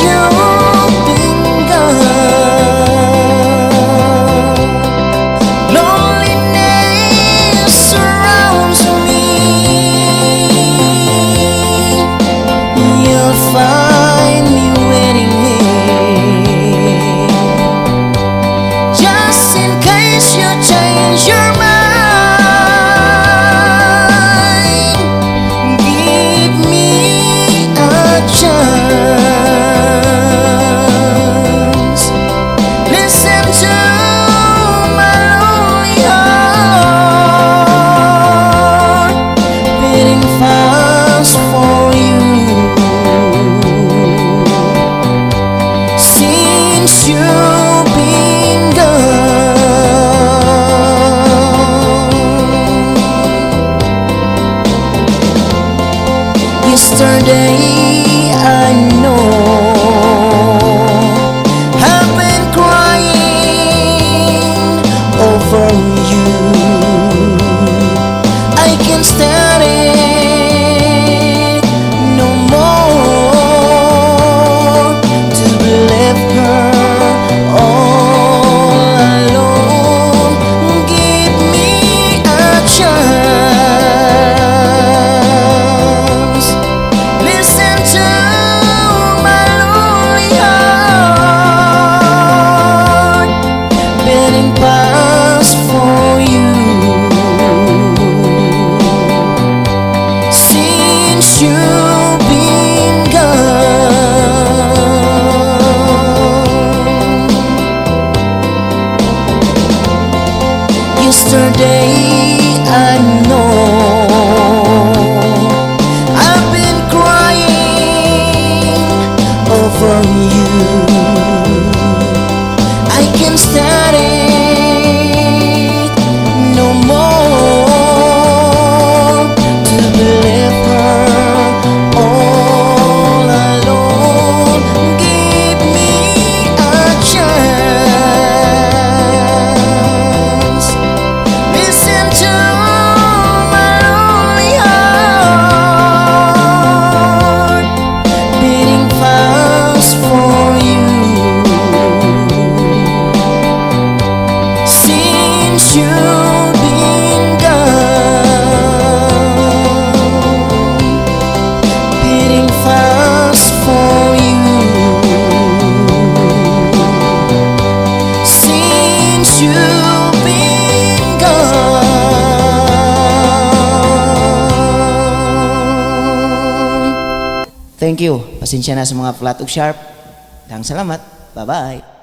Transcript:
you've been gone, loneliness surrounds me. You'll find me waiting here, just in case you change your mind. Give me a chance. Listen to my lonely heart beating fast for you. Since you've been gone, yesterday I know I've been crying over you. I can't stand it no more to be left her all alone. Give me a chance. Listen to my lonely heart beating fast for you. Since you've been gone, yesterday I know I've been crying over you. I can't stand it no more to be left her all alone. Give me a chance. Listen to my lonely heart beating fast for you. Since you've been gone, beating fast for you. Since you've been gone. Thank you. Pasensya na sa mga flat ug sharp. Dang salamat. Bye-bye.